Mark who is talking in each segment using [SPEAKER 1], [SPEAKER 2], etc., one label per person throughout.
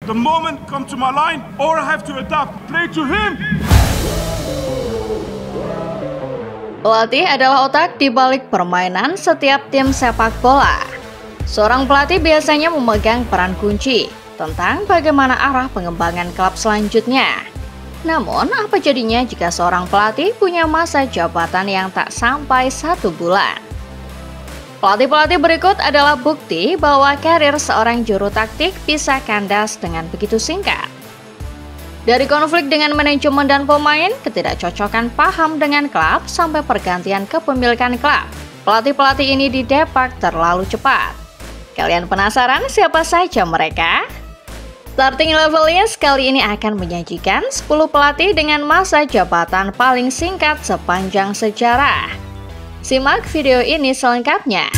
[SPEAKER 1] The moment come to my line, or I have to adapt, play to him.
[SPEAKER 2] Pelatih adalah otak di balik permainan setiap tim sepak bola. Seorang pelatih biasanya memegang peran kunci tentang bagaimana arah pengembangan klub selanjutnya. Namun, apa jadinya jika seorang pelatih punya masa jabatan yang tak sampai 1 bulan? Pelatih-pelatih berikut adalah bukti bahwa karir seorang juru taktik bisa kandas dengan begitu singkat. Dari konflik dengan manajemen dan pemain, ketidakcocokan paham dengan klub, sampai pergantian kepemilikan klub, pelatih-pelatih ini didepak terlalu cepat. Kalian penasaran siapa saja mereka? Starting Level List kali ini akan menyajikan 10 pelatih dengan masa jabatan paling singkat sepanjang sejarah. Simak video ini selengkapnya.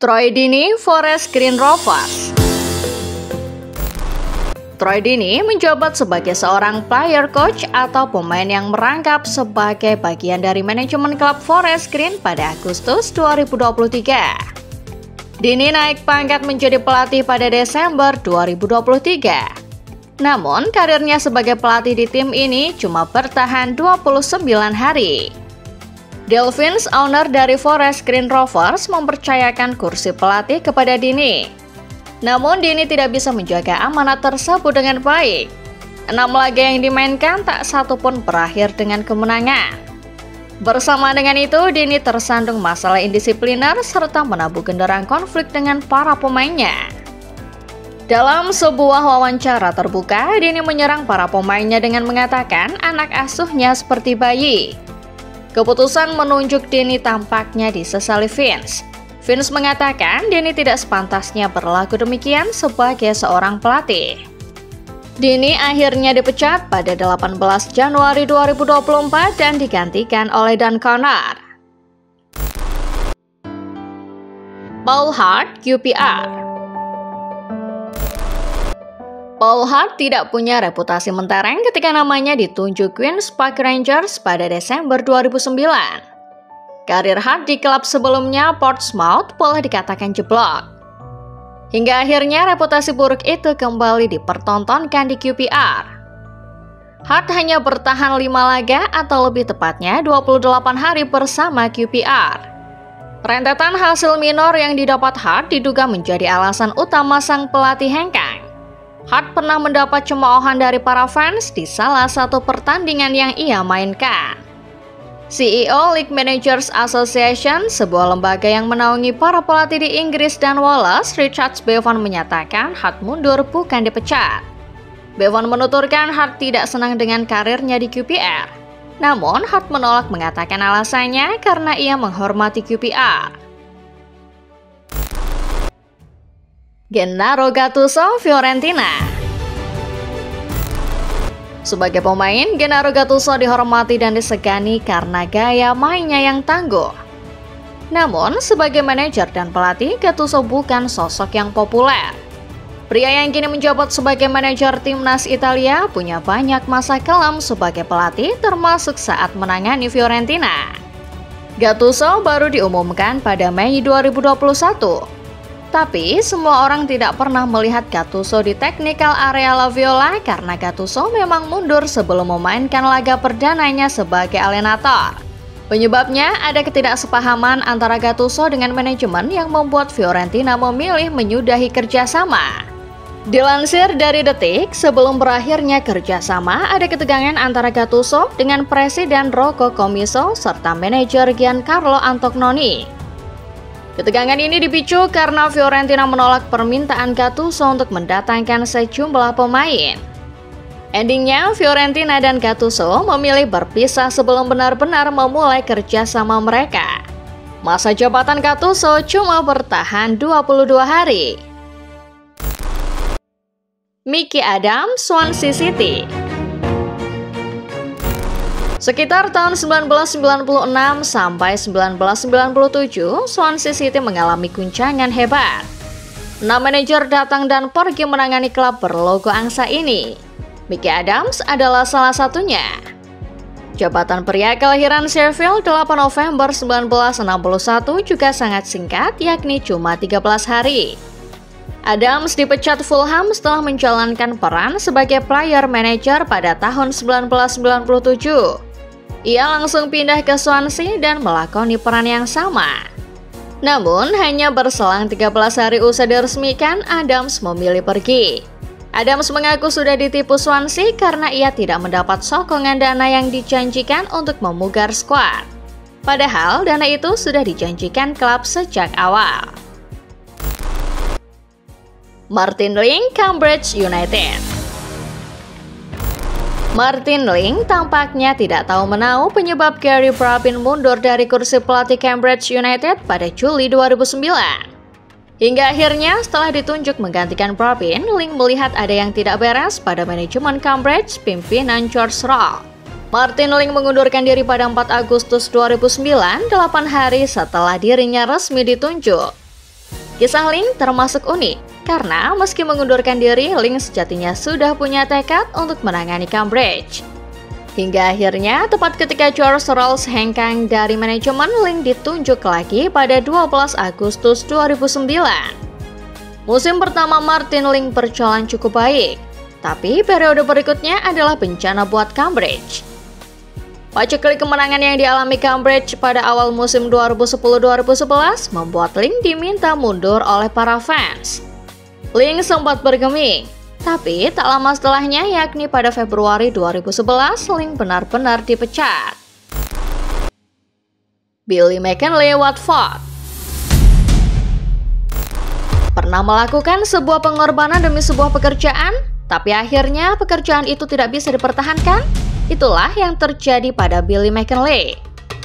[SPEAKER 2] Troy Deeney, Forest Green Rovers. Troy Deeney menjabat sebagai seorang player coach atau pemain yang merangkap sebagai bagian dari manajemen klub Forest Green pada Agustus 2023. Deeney naik pangkat menjadi pelatih pada Desember 2023. Namun, karirnya sebagai pelatih di tim ini cuma bertahan 29 hari. Dale Vince, owner dari Forest Green Rovers, mempercayakan kursi pelatih kepada Deeney. Namun, Deeney tidak bisa menjaga amanat tersebut dengan baik. 6 laga yang dimainkan tak satu pun berakhir dengan kemenangan. Bersama dengan itu, Deeney tersandung masalah indisipliner serta menabuh genderang konflik dengan para pemainnya. Dalam sebuah wawancara terbuka, Deeney menyerang para pemainnya dengan mengatakan anak asuhnya seperti bayi. Keputusan menunjuk Deeney tampaknya disesali Vince. Vince mengatakan Deeney tidak sepantasnya berlaku demikian sebagai seorang pelatih. Deeney akhirnya dipecat pada 18 Januari 2024 dan digantikan oleh Dan Connor. Paul Hart, QPR. Paul Hart tidak punya reputasi mentereng ketika namanya ditunjuk Queens Park Rangers pada Desember 2009. Karir Hart di klub sebelumnya, Portsmouth, boleh dikatakan jeblok. Hingga akhirnya reputasi buruk itu kembali dipertontonkan di QPR. Hart hanya bertahan 5 laga atau lebih tepatnya 28 hari bersama QPR. Rentetan hasil minor yang didapat Hart diduga menjadi alasan utama sang pelatih hengkang. Hart pernah mendapat cemoohan dari para fans di salah satu pertandingan yang ia mainkan. CEO League Managers Association, sebuah lembaga yang menaungi para pelatih di Inggris dan Wales, Richard Bevan menyatakan Hart mundur bukan dipecat. Bevan menuturkan Hart tidak senang dengan karirnya di QPR. Namun, Hart menolak mengatakan alasannya karena ia menghormati QPR. Gennaro Gattuso, Fiorentina. Sebagai pemain, Gennaro Gattuso dihormati dan disegani karena gaya mainnya yang tangguh. Namun, sebagai manajer dan pelatih, Gattuso bukan sosok yang populer. Pria yang kini menjabat sebagai manajer timnas Italia punya banyak masa kelam sebagai pelatih, termasuk saat menangani Fiorentina. Gattuso baru diumumkan pada Mei 2021. Tapi, semua orang tidak pernah melihat Gattuso di technical area La Viola karena Gattuso memang mundur sebelum memainkan laga perdananya sebagai alienator. Penyebabnya ada ketidaksepahaman antara Gattuso dengan manajemen yang membuat Fiorentina memilih menyudahi kerjasama. Dilansir dari Detik, sebelum berakhirnya kerjasama, ada ketegangan antara Gattuso dengan Presiden Rocco Commisso serta manajer Giancarlo Antognoni. Ketegangan ini dipicu karena Fiorentina menolak permintaan Gattuso untuk mendatangkan sejumlah pemain. Endingnya, Fiorentina dan Gattuso memilih berpisah sebelum benar-benar memulai kerjasama mereka. Masa jabatan Gattuso cuma bertahan 22 hari. Mickey Adams, Swansea City. Sekitar tahun 1996 sampai 1997, Swansea City mengalami guncangan hebat. 6 manajer datang dan pergi menangani klub berlogo angsa ini. Mickey Adams adalah salah satunya. Jabatan pria kelahiran Sheffield 8 November 1961 juga sangat singkat, yakni cuma 13 hari. Adams dipecat Fulham setelah menjalankan peran sebagai player manager pada tahun 1997. Ia langsung pindah ke Swansea dan melakoni peran yang sama. Namun, hanya berselang 13 hari usai diresmikan, Adams memilih pergi. Adams mengaku sudah ditipu Swansea karena ia tidak mendapat sokongan dana yang dijanjikan untuk memugar skuad. Padahal dana itu sudah dijanjikan klub sejak awal. Martin Link, Cambridge United. Martin Link tampaknya tidak tahu menahu penyebab Gary Pravin mundur dari kursi pelatih Cambridge United pada Juli 2009. Hingga akhirnya setelah ditunjuk menggantikan Pravin, Link melihat ada yang tidak beres pada manajemen Cambridge pimpinan George Roll. Martin Link mengundurkan diri pada 4 Agustus 2009, 8 hari setelah dirinya resmi ditunjuk. Kisah Link termasuk unik, karena meski mengundurkan diri, Link sejatinya sudah punya tekad untuk menangani Cambridge. Hingga akhirnya, tepat ketika George Rolls hengkang dari manajemen, Link ditunjuk lagi pada 12 Agustus 2009. Musim pertama Martin Link berjalan cukup baik, tapi periode berikutnya adalah bencana buat Cambridge. Paceklik kemenangan yang dialami Cambridge pada awal musim 2010-2011 membuat Link diminta mundur oleh para fans. Link sempat bergeming, tapi tak lama setelahnya, yakni pada Februari 2011, Link benar-benar dipecat. Billy McKinlay, Watford. Pernah melakukan sebuah pengorbanan demi sebuah pekerjaan, tapi akhirnya pekerjaan itu tidak bisa dipertahankan? Itulah yang terjadi pada Billy McKinlay.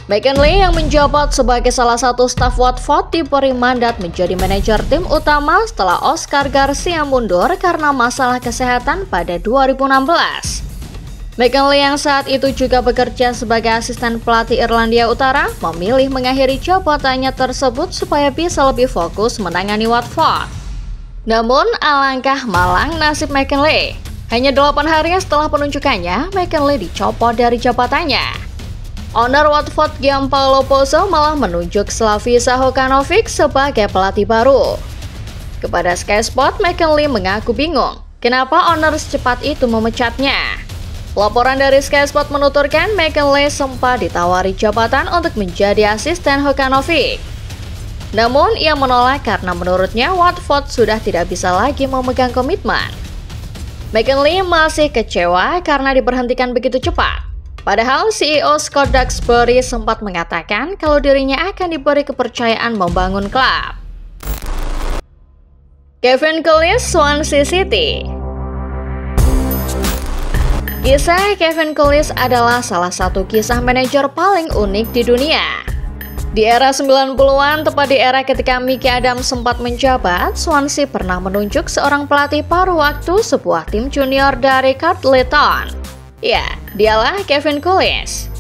[SPEAKER 2] McKinlay yang menjabat sebagai salah satu staf Watford diberi mandat menjadi manajer tim utama setelah Oscar Garcia mundur karena masalah kesehatan pada 2016. McKinlay yang saat itu juga bekerja sebagai asisten pelatih Irlandia Utara memilih mengakhiri jabatannya tersebut supaya bisa lebih fokus menangani Watford. Namun alangkah malang nasib McKinlay. Hanya 8 hari setelah penunjukannya, McKinlay dicopot dari jabatannya. Owner Watford Gianpaolo Pozzo malah menunjuk Slavisa Hokanovic sebagai pelatih baru. Kepada Sky Sport, McKinlay mengaku bingung kenapa owner secepat itu memecatnya. Laporan dari Sky Sport menuturkan McKinlay sempat ditawari jabatan untuk menjadi asisten Hokanovic. Namun ia menolak karena menurutnya Watford sudah tidak bisa lagi memegang komitmen. McKinlay masih kecewa karena diberhentikan begitu cepat. Padahal CEO Scott Duxbury sempat mengatakan kalau dirinya akan diberi kepercayaan membangun klub. Kevin Collis, Swansea City. Kisah Kevin Collis adalah salah satu kisah manajer paling unik di dunia. Di era 90-an, tepat di era ketika Micky Adams sempat menjabat, Swansea pernah menunjuk seorang pelatih paruh waktu sebuah tim junior dari Cardiff. Ya, dialah Kevin Collis.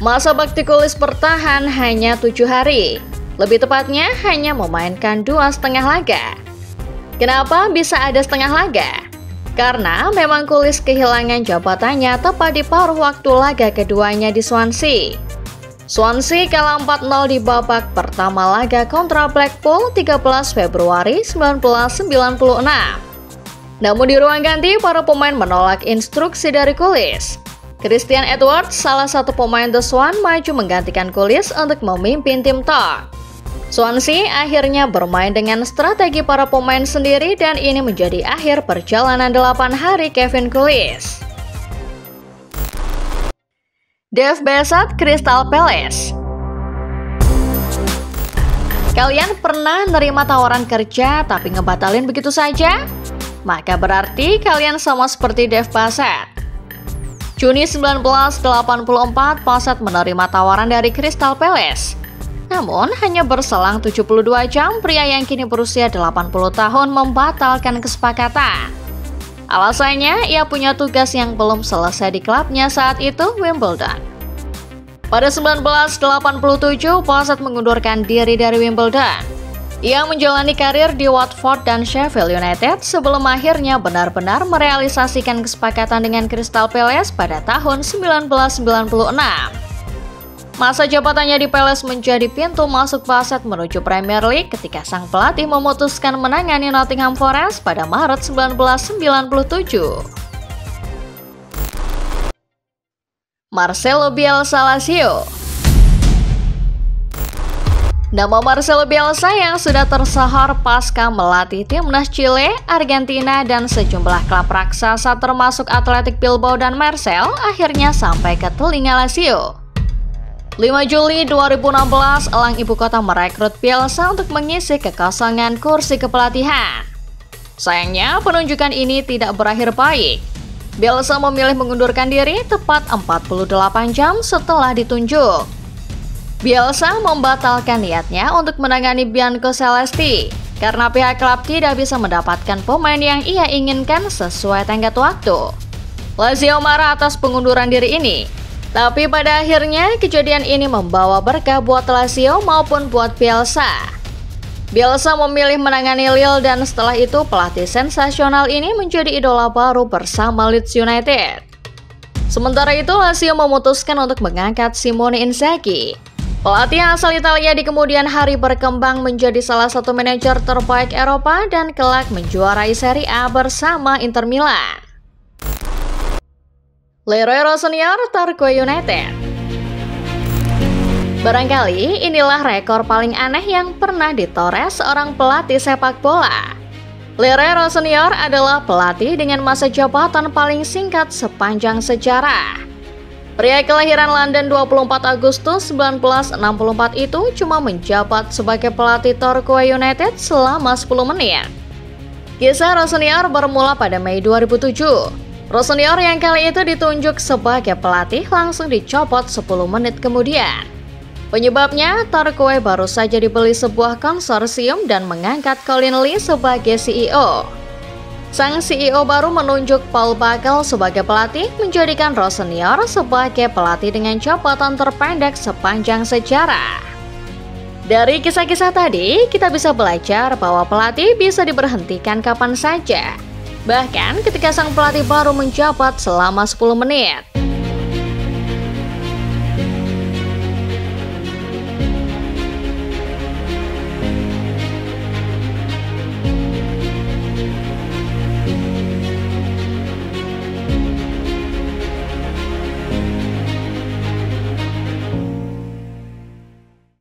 [SPEAKER 2] Masa bakti Collis bertahan hanya 7 hari. Lebih tepatnya, hanya memainkan 2,5 laga. Kenapa bisa ada setengah laga? Karena memang Collis kehilangan jabatannya tepat di paruh waktu laga keduanya di Swansea. Swansea kalah 4-0 di babak pertama laga kontra Blackpool 13 Februari 1996. Namun di ruang ganti, para pemain menolak instruksi dari Collis. Christian Edwards, salah satu pemain The Swan, maju menggantikan Collis untuk memimpin tim Town. Swansea akhirnya bermain dengan strategi para pemain sendiri dan ini menjadi akhir perjalanan 8 hari Kevin Collis. Dave Besat, Crystal Palace. Kalian pernah nerima tawaran kerja tapi ngebatalin begitu saja? Maka berarti kalian sama seperti Dave Besat. Juni 1984, Besat menerima tawaran dari Crystal Palace. Namun, hanya berselang 72 jam, pria yang kini berusia 80 tahun membatalkan kesepakatan. Alasannya, ia punya tugas yang belum selesai di klubnya saat itu, Wimbledon. Pada 1987, Besat mengundurkan diri dari Wimbledon. Ia menjalani karir di Watford dan Sheffield United sebelum akhirnya benar-benar merealisasikan kesepakatan dengan Crystal Palace pada tahun 1996. Masa jabatannya di Palace menjadi pintu masuk Bassett menuju Premier League ketika sang pelatih memutuskan menangani Nottingham Forest pada Maret 1997. Marcelo Bielsa Lazio. Nama Marcelo Bielsa yang sudah tersohor pasca melatih timnas Chile, Argentina, dan sejumlah klub raksasa termasuk Athletic Bilbao dan Marseille akhirnya sampai ke telinga Lazio. 5 Juli 2016, elang ibu kota merekrut Bielsa untuk mengisi kekosongan kursi kepelatihan. Sayangnya, penunjukan ini tidak berakhir baik. Bielsa memilih mengundurkan diri tepat 48 jam setelah ditunjuk. Bielsa membatalkan niatnya untuk menangani Bianco Celesti karena pihak klub tidak bisa mendapatkan pemain yang ia inginkan sesuai tenggat waktu. Lazio marah atas pengunduran diri ini. Tapi pada akhirnya kejadian ini membawa berkah buat Lazio maupun buat Bielsa. Bielsa memilih menangani Lille dan setelah itu pelatih sensasional ini menjadi idola baru bersama Leeds United. Sementara itu Lazio memutuskan untuk mengangkat Simone Inzaghi. Pelatih asal Italia di kemudian hari berkembang menjadi salah satu manajer terbaik Eropa dan kelak menjuarai Serie A bersama Inter Milan. Leroy Rossinier, Torquay United. Barangkali inilah rekor paling aneh yang pernah ditoreh seorang pelatih sepak bola. Leroy Rossinier adalah pelatih dengan masa jabatan paling singkat sepanjang sejarah. Pria kelahiran London 24 Agustus 1964 itu cuma menjabat sebagai pelatih Torquay United selama 10 menit. Kisah Rossinier bermula pada Mei 2007. Rossinier yang kali itu ditunjuk sebagai pelatih langsung dicopot 10 menit kemudian. Penyebabnya, Torquay baru saja dibeli sebuah konsorsium dan mengangkat Colin Lee sebagai CEO. Sang CEO baru menunjuk Paul Buckle sebagai pelatih, menjadikan Rossinier sebagai pelatih dengan jabatan terpendek sepanjang sejarah. Dari kisah-kisah tadi, kita bisa belajar bahwa pelatih bisa diberhentikan kapan saja. Bahkan ketika sang pelatih baru menjabat selama 10 menit.